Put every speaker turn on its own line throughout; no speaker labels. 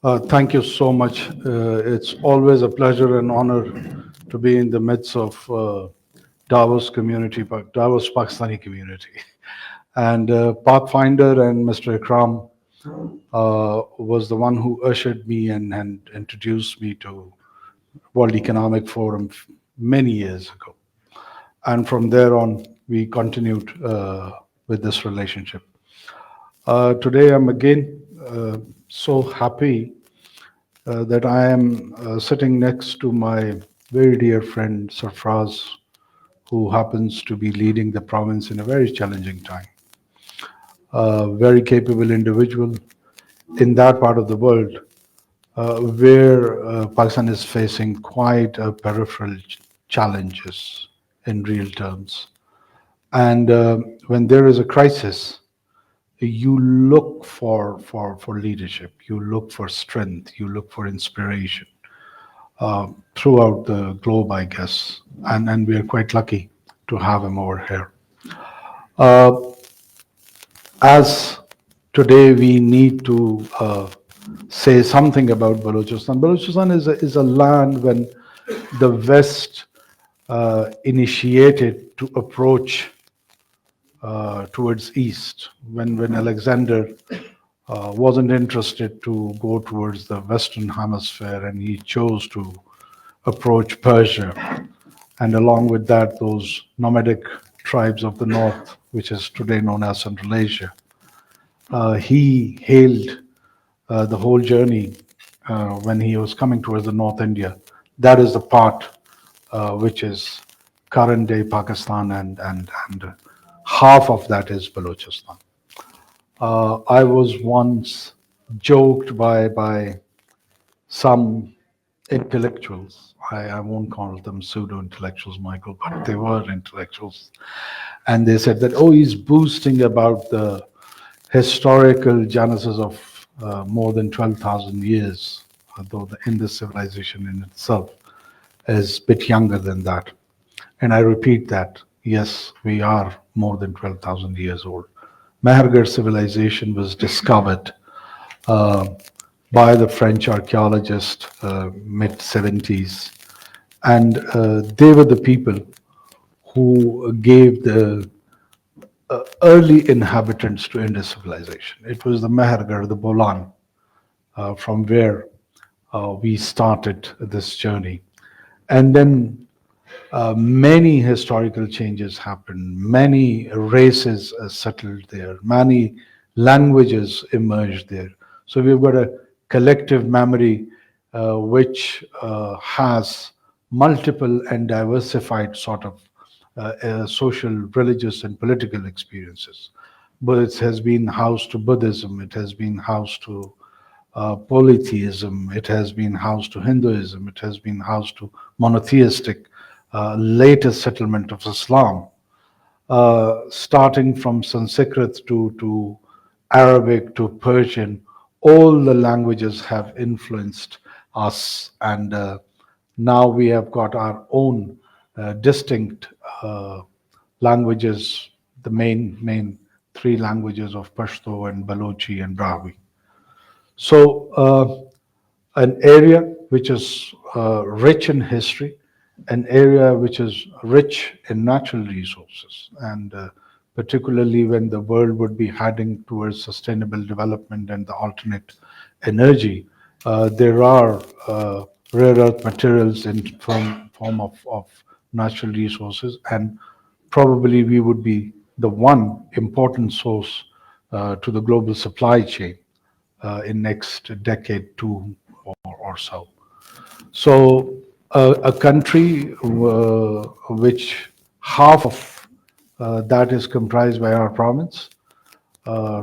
Thank you so much. It's always a pleasure and honor to be in the midst of Davos community, Davos Pakistani community. And Pathfinder and Mr. Ikram was the one who ushered me and introduced me to World Economic Forum many years ago. And from there on, we continued with this relationship. Today, I'm again so happy that I am sitting next to my very dear friend Sarfaraz, who happens to be leading the province in a very challenging time. A very capable individual in that part of the world where Pakistan is facing quite a peripheral challenges in real terms. And when there is a crisis, you look for leadership, you look for strength, you look for inspiration throughout the globe, I guess. And we are quite lucky to have him over here. As today we need to say something about Balochistan. Balochistan is a land when the West initiated to approach towards east, when Alexander wasn't interested to go towards the Western Hemisphere and he chose to approach Persia. And along with that, those nomadic tribes of the north, which is today known as Central Asia. He hailed the whole journey when he was coming towards the North India. That is the part which is current day Pakistan and half of that is Balochistan. I was once joked by some intellectuals. I won't call them pseudo-intellectuals, Michael, but they were intellectuals. And they said that, oh, he's boasting about the historical genesis of more than 12,000 years, although the Indus civilization in itself is a bit younger than that. And I repeat that, yes, we are more than 12,000 years old. Mehergarh civilization was discovered by the French archaeologist mid-70s. And they were the people who gave the early inhabitants to Indus civilization. It was the Mehergarh, the Bolan, from where we started this journey. And then many historical changes happened. Many races settled there. Many languages emerged there. So we've got a collective memory which has multiple and diversified sort of social, religious, and political experiences. But it has been housed to Buddhism, it has been housed to polytheism, it has been housed to Hinduism, it has been housed to monotheistic, latest settlement of Islam, starting from Sanskrit to Arabic to Persian. All the languages have influenced us, and now we have got our own distinct languages, the main three languages of Pashto and Balochi and Brahmi. So an area which is rich in history, an area which is rich in natural resources, and particularly when the world would be heading towards sustainable development and the alternate energy, there are rare earth materials in form of natural resources, and probably we would be the one important source to the global supply chain in next decade, two or so. So a country which half of that is comprised by our province,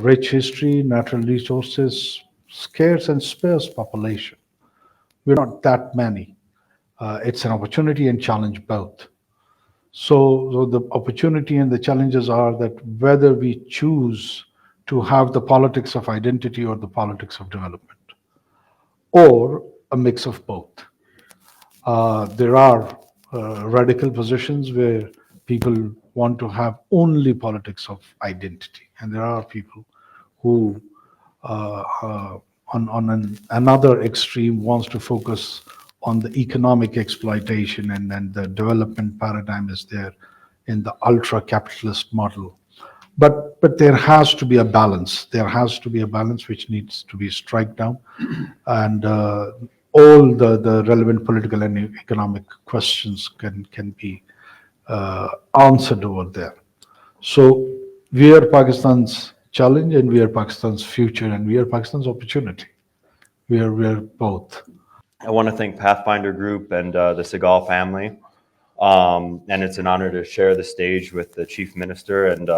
rich history, natural resources, scarce and sparse population. We're not that many. It's an opportunity and challenge both. So the opportunity and the challenges are that whether we choose to have the politics of identity or the politics of development, or a mix of both. There are radical positions where people want to have only politics of identity, and there are people who another extreme wants to focus on the economic exploitation, and then the development paradigm is there in the ultra-capitalist model. But there has to be a balance. There has to be a balance which needs to be struck down, and all the relevant political and economic questions can be answered over there. So we are Pakistan's challenge, and we are Pakistan's future, and we are Pakistan's opportunity. We are both.
I want to thank Pathfinder Group and the Sehgal family. And it's an honor to share the stage with the Chief Minister and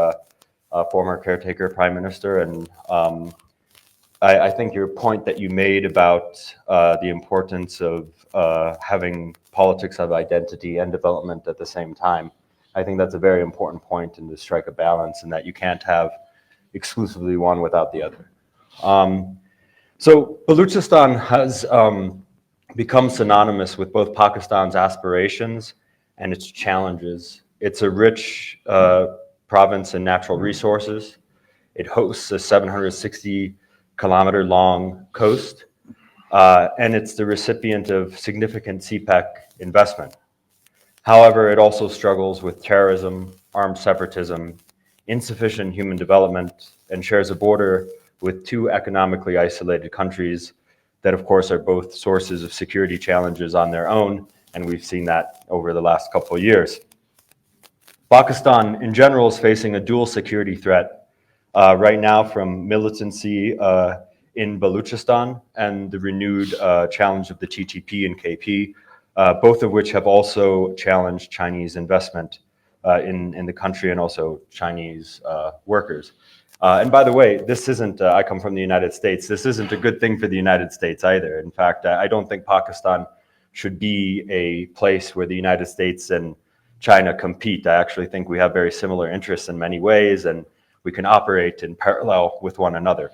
former Caretaker Prime Minister. And I think your point that you made about the importance of having politics of identity and development at the same time, I think that's a very important point, and to strike a balance, and that you can't have exclusively one without the other. So Balochistan has become synonymous with both Pakistan's aspirations and its challenges. It's a rich province in natural resources. It hosts a 760-kilometer-long coast, and it's the recipient of significant CPEC investment. However, it also struggles with terrorism, armed separatism, insufficient human development, and shares a border with two economically isolated countries that, of course, are both sources of security challenges on their own, and we've seen that over the last couple of years. Pakistan, in general, is facing a dual security threat right now from militancy in Balochistan and the renewed challenge of the TTP and KP, both of which have also challenged Chinese investment in the country, and also Chinese workers. And by the way, this isn't, I come from the United States, this isn't a good thing for the United States either. In fact, I don't think Pakistan should be a place where the United States and China compete. I actually think we have very similar interests in many ways, and we can operate in parallel with one another.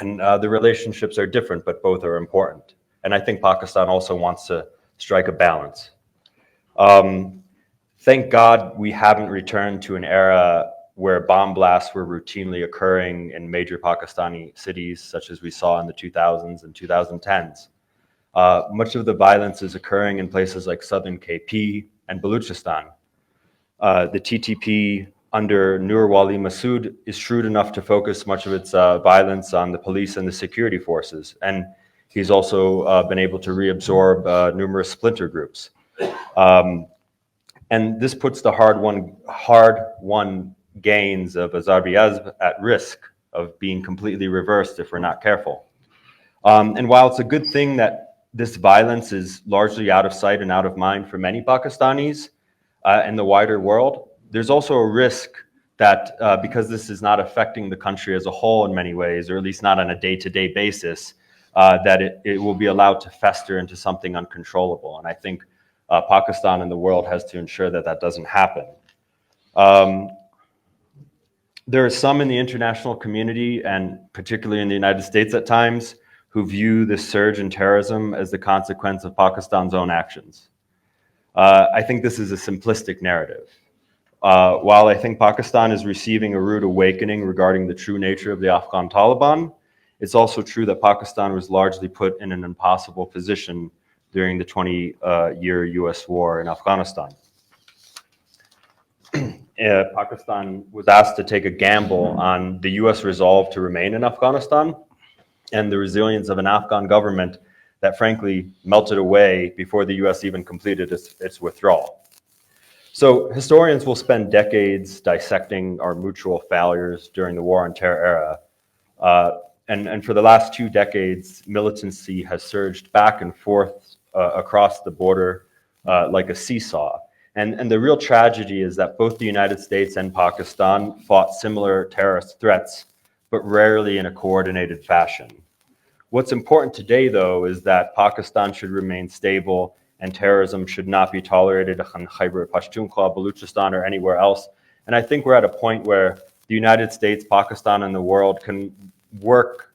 And the relationships are different, but both are important. And I think Pakistan also wants to strike a balance. Thank God we haven't returned to an era where bomb blasts were routinely occurring in major Pakistani cities, such as we saw in the 2000s and 2010s. Much of the violence is occurring in places like southern KP and Balochistan. The TTP under Nur Wali Masood is shrewd enough to focus much of its violence on the police and the security forces. And he's also been able to reabsorb numerous splinter groups. And this puts the hard-won gains of Azerbaiján at risk of being completely reversed if we're not careful. And while it's a good thing that this violence is largely out of sight and out of mind for many Pakistanis and the wider world, there's also a risk that because this is not affecting the country as a whole in many ways, or at least not on a day-to-day basis, that it will be allowed to fester into something uncontrollable. And I think Pakistan and the world has to ensure that that doesn't happen. There are some in the international community, and particularly in the United States at times, who view this surge in terrorism as the consequence of Pakistan's own actions. I think this is a simplistic narrative. While I think Pakistan is receiving a rude awakening regarding the true nature of the Afghan Taliban, it's also true that Pakistan was largely put in an impossible position during the 20-year US war in Afghanistan. Pakistan was asked to take a gamble on the US resolve to remain in Afghanistan and the resilience of an Afghan government that frankly melted away before the US even completed its withdrawal. So historians will spend decades dissecting our mutual failures during the War on Terror era. And for the last 2 decades, militancy has surged back and forth across the border like a seesaw. And the real tragedy is that both the United States and Pakistan fought similar terrorist threats, but rarely in a coordinated fashion. What's important today, though, is that Pakistan should remain stable and terrorism should not be tolerated in Khyber Pakhtunkhwa, Balochistan, or anywhere else. And I think we're at a point where the United States, Pakistan, and the world can work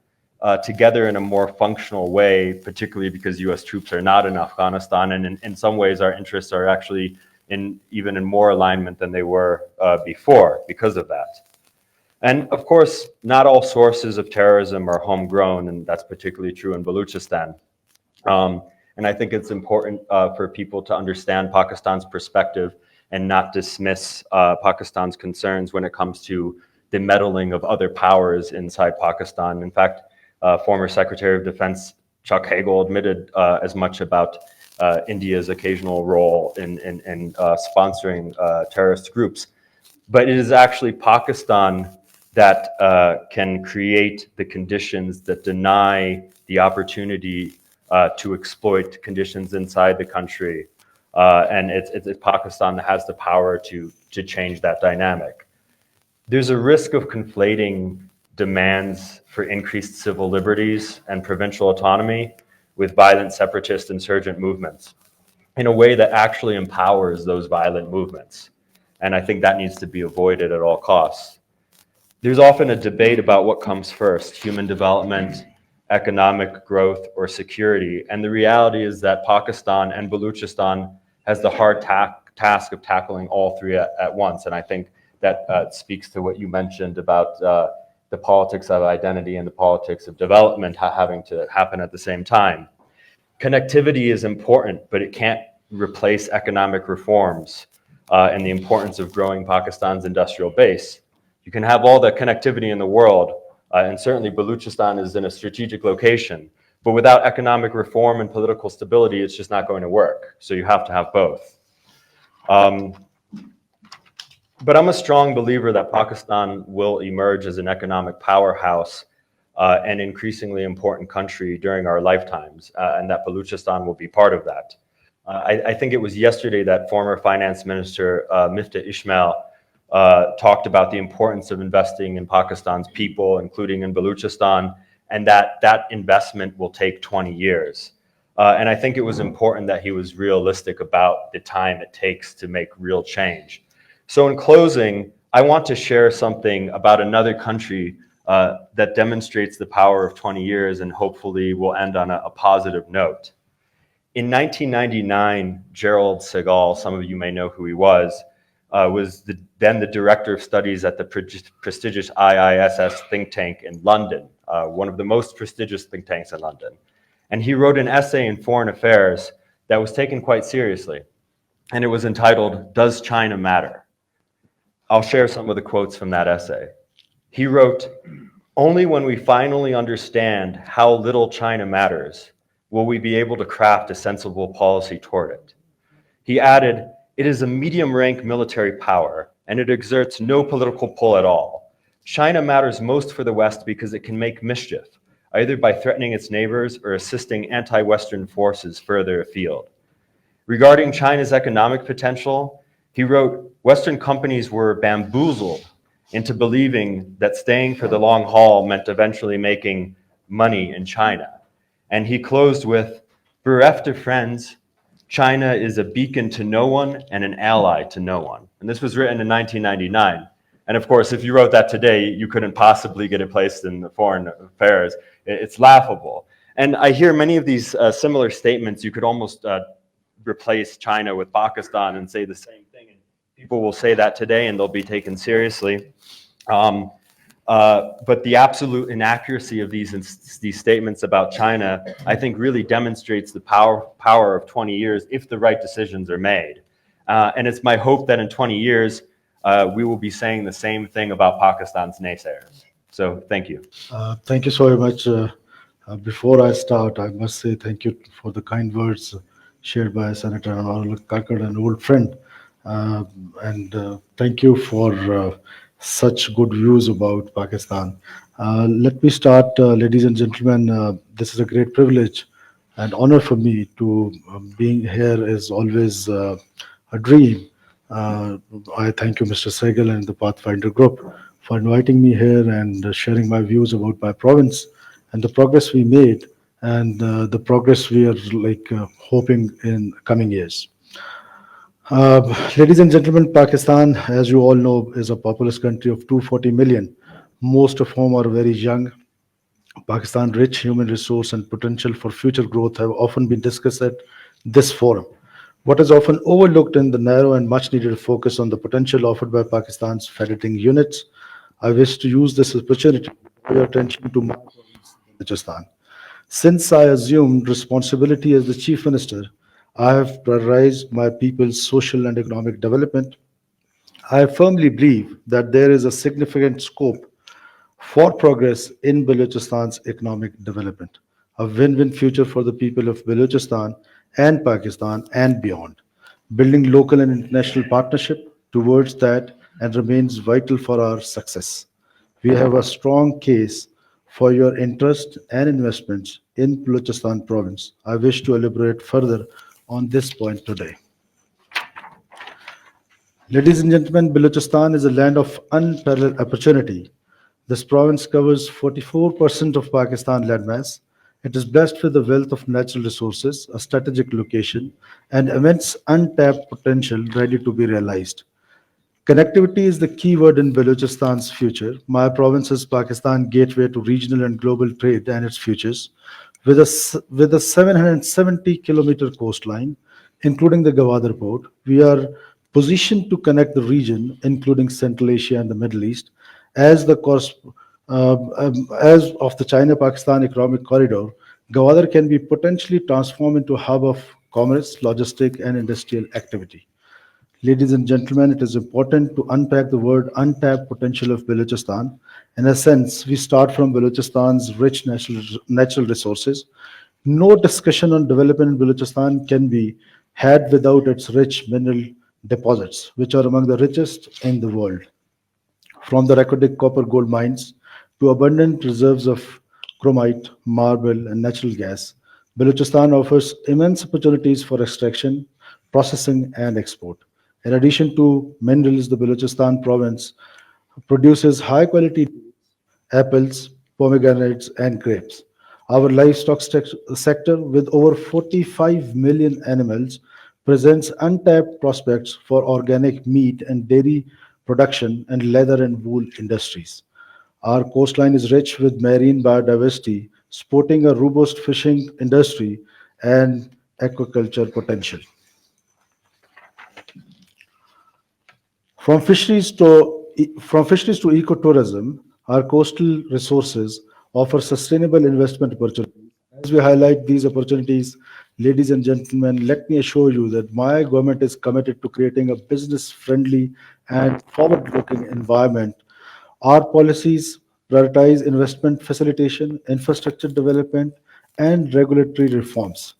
together in a more functional way, particularly because US troops are not in Afghanistan. And in some ways, our interests are actually even in more alignment than they were before because of that. And of course, not all sources of terrorism are homegrown, and that's particularly true in Balochistan. And I think it's important for people to understand Pakistan's perspective and not dismiss Pakistan's concerns when it comes to the meddling of other powers inside Pakistan. In fact, former Secretary of Defense Chuck Hagel admitted as much about India's occasional role in sponsoring terrorist groups. But it is actually Pakistan that can create the conditions that deny the opportunity to exploit conditions inside the country. And it's Pakistan that has the power to change that dynamic. There's a risk of conflating demands for increased civil liberties and provincial autonomy with violent separatist insurgent movements in a way that actually empowers those violent movements. And I think that needs to be avoided at all costs. There's often a debate about what comes first, human development, economic growth, or security. And the reality is that Pakistan and Balochistan has the hard task of tackling all three at once. And I think that speaks to what you mentioned about the politics of identity and the politics of development having to happen at the same time. Connectivity is important, but it can't replace economic reforms and the importance of growing Pakistan's industrial base. You can have all the connectivity in the world, and certainly Balochistan is in a strategic location, but without economic reform and political stability, it's just not going to work. So you have to have both. But I'm a strong believer that Pakistan will emerge as an economic powerhouse and increasingly important country during our lifetimes, and that Balochistan will be part of that. I think it was yesterday that former Finance Minister Miftah Ismail talked about the importance of investing in Pakistan's people, including in Balochistan, and that investment will take 20 years. And I think it was important that he was realistic about the time it takes to make real change. So in closing, I want to share something about another country that demonstrates the power of 20 years and hopefully will end on a positive note. In 1999, Gerald Sehgal, some of you may know who he was then the director of studies at the prestigious IISS think tank in London, one of the most prestigious think tanks in London. And he wrote an essay in Foreign Affairs that was taken quite seriously. And it was entitled, "Does China Matter?" I'll share some of the quotes from that essay. He wrote, "Only when we finally understand how little China matters will we be able to craft a sensible policy toward it." He added, "It is a medium-rank military power, and it exerts no political pull at all. China matters most for the West because it can make mischief, either by threatening its neighbors or assisting anti-Western forces further afield." Regarding China's economic potential, he wrote, "Western companies were bamboozled into believing that staying for the long haul meant eventually making money in China." And he closed with, "Bereft of friends, China is a beacon to no one and an ally to no one." And this was written in 1999. And of course, if you wrote that today, you couldn't possibly get it placed in the Foreign Affairs. It's laughable. And I hear many of these similar statements. You could almost replace China with Pakistan and say the same thing. And people will say that today and they'll be taken seriously. But the absolute inaccuracy of these statements about China, I think, really demonstrates the power of 20 years if the right decisions are made. And it's my hope that in 20 years, we will be saying the same thing about Pakistan's naysayers. So thank you.
Thank you so very much. Before I start, I must say thank you for the kind words shared by Senator Anwaar, Kakar, an old friend. And thank you for such good views about Pakistan. Let me start, ladies and gentlemen. This is a great privilege and honor for me to being here is always a dream. I thank you, Mr. Sehgal and the Pathfinder group for inviting me here and sharing my views about my province and the progress we made and the progress we are hoping in coming years. Ladies and gentlemen, Pakistan, as you all know, is a populous country of 240 million, most of whom are very young. Pakistan's rich human resource and potential for future growth have often been discussed at this forum. What is often overlooked in the narrow and much needed focus on the potential offered by Pakistan's federating units
I wish to use this opportunity to draw your attention to my province, Balochistan. Since I assumed responsibility as the Chief Minister, I have prioritized my people's social and economic development. I firmly believe that there is a significant scope for progress in Balochistan's economic development, a win-win future for the people of Balochistan and Pakistan and beyond. Building local and international partnership towards that and remains vital for our success. We have a strong case for your interest and investments in Balochistan province. I wish to elaborate further on this point today. Ladies and gentlemen, Balochistan is a land of unparalleled opportunity. This province covers 44% of Pakistan landmass. It is blessed with a wealth of natural resources, a strategic location, and immense untapped potential ready to be realized. Connectivity is the key word in Balochistan's future. My province is Pakistan gateway to regional and global trade and its futures. With a 770-kilometer coastline, including the Gwadar port, we are positioned to connect the region, including Central Asia and the Middle East, as the as of the China-Pakistan economic corridor. Gwadar can be potentially transformed into a hub of commerce, logistic, and industrial activity. Ladies and gentlemen, it is important to unpack the word untapped potential of Balochistan. In a sense, we start from Balochistan's rich natural resources. No discussion on development in Balochistan can be had without its rich mineral deposits, which are among the richest in the world. From the Rakotic copper gold mines to abundant reserves of chromite, marble, and natural gas, Balochistan offers immense opportunities for extraction, processing, and export. In addition to minerals, the Balochistan province produces high quality apples, pomegranates, and grapes. Our livestock sector, with over 45 million animals, presents untapped prospects for organic meat and dairy production and leather and wool industries. Our coastline is rich with marine biodiversity, supporting a robust fishing industry and aquaculture potential. From fisheries to ecotourism, our coastal resources offer sustainable investment opportunities. As we highlight these opportunities, ladies and gentlemen, let me assure you that my government is committed to creating a business-friendly and forward-looking environment. Our policies prioritize investment facilitation, infrastructure development, and regulatory reforms.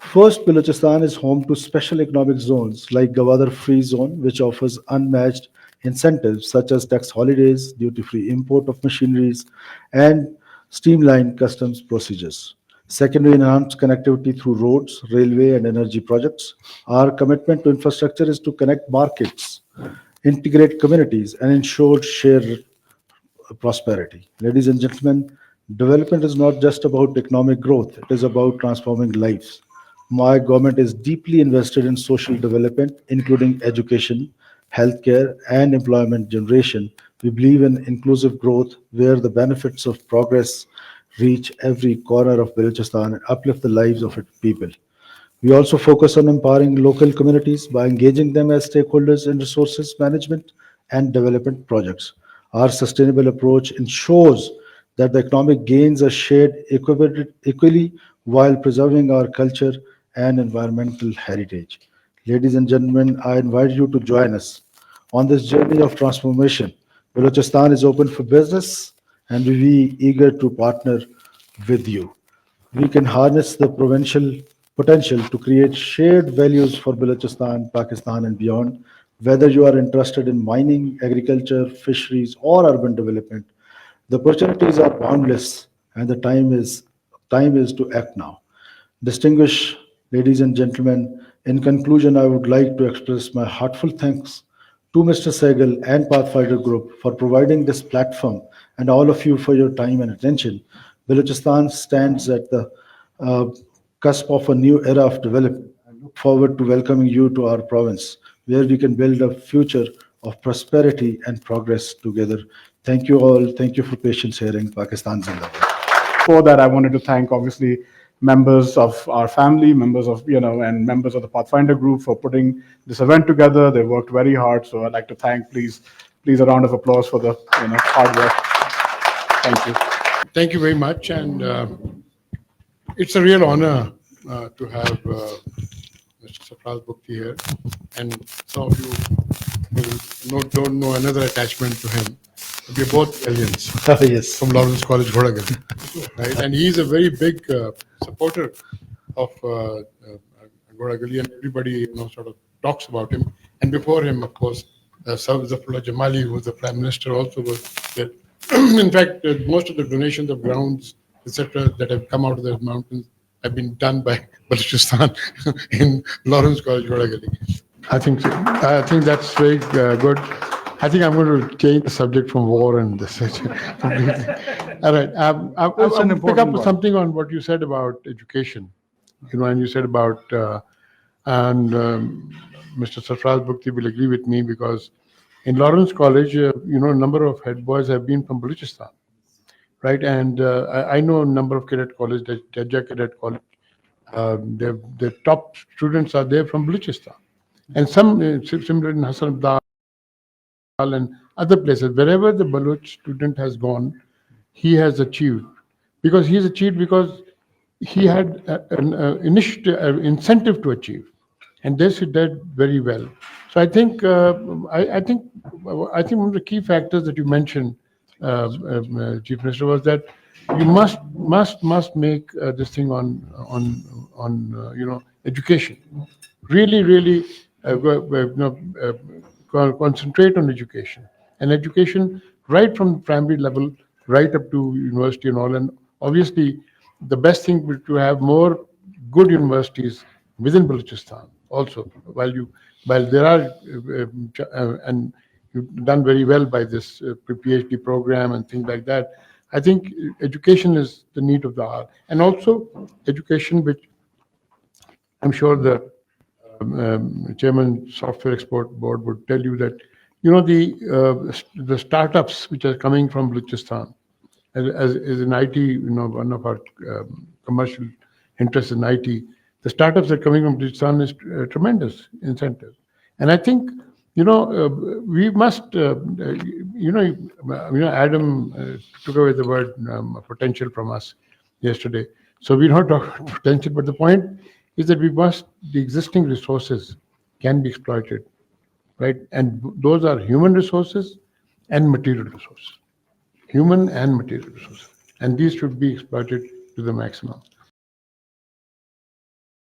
First, Balochistan is home to special economic zones like Gwadar Free Zone, which offers unmatched incentives such as tax holidays, duty-free import of machineries, and streamlined customs procedures. Second, we enhance connectivity through roads, railway, and energy projects. Our commitment to infrastructure is to connect markets, integrate communities, and ensure shared prosperity. Ladies and gentlemen, development is not just about economic growth, it is about transforming lives. My government is deeply invested in social development, including education, healthcare, and employment generation. We believe in inclusive growth where the benefits of progress reach every corner of Balochistan and uplift the lives of its people. We also focus on empowering local communities by engaging them as stakeholders in resources management and development projects. Our sustainable approach ensures that the economic gains are shared equally while preserving our culture and environmental heritage. Ladies and gentlemen, I invite you to join us on this journey of transformation. Balochistan is open for business and we are eager to partner with you. We can harness the provincial potential to create shared values for Balochistan, Pakistan, and beyond. Whether you are interested in mining, agriculture, fisheries, or urban development, the opportunities are boundless, and the time is to act now. Distinguished ladies and gentlemen, in conclusion, I would like to express my heartfelt thanks to Mr. Sehgal and Pathfinder Group for providing this platform and all of you for your time and attention. Balochistan stands at the uh, cusp of a new era of development. I look forward to welcoming you to our province, where we can build a future of prosperity and progress together. Thank you all. Thank you for patience hearing Pakistan Zindabad.
For that, I wanted to thank obviously members of our family, members of, and members of the Pathfinder group for putting this event together. They worked very hard. So I'd like to thank, please, please a round of applause for the hard work. Thank you.
Thank you very much, and it's a real honor to have Mr. Sarfaraz Bugti here, and some of you don't know another attachment to him. We're both aliens
Yes.
from Lawrence College, Godagali, right? And he's a very big supporter of Godagali, and everybody sort of talks about him. And before him, of course, Zafrullah Jamali, who was the Prime Minister, also was there. In fact, most of the donations of grounds, etc., that have come out of the mountains have been done by Balochistan in Lawrence College, Godagali.
I think that's very good. I think I'm going to change the subject from war and this. All right. I'll pick up something on what you said about education. And you said about, Mr. Sarfaraz Bugti will agree with me, because in Lawrence College, a number of head boys have been from Balochistan, right? And I know a number of cadet colleges, the Jajja Cadet College. The top students are there from Balochistan, and some similar in Hassan Abdal and other places. Wherever the Baloch student has gone, he has achieved, because he had an incentive to achieve, and this he did very well. So I think one of the key factors that you mentioned, Chief Minister, was that you must make this thing on education. Really concentrate on education, and education right from primary level right up to university and all. And obviously, the best thing would to have more good universities within Balochistan also. While there are and you've done very well by this PhD program and things like that. I think education is the need of the hour, and also education, which I'm sure the Chairman Software Export Board would tell you that the startups which are coming from Balochistan, as in IT, one of our commercial interests in IT, the startups that are coming from Balochistan is a tremendous incentive, and I think we must Adam took away the word potential from us yesterday, so we don't talk about potential, but the point is that the existing resources can be exploited, right? And those are human resources and material resources, and these should be exploited to the maximum.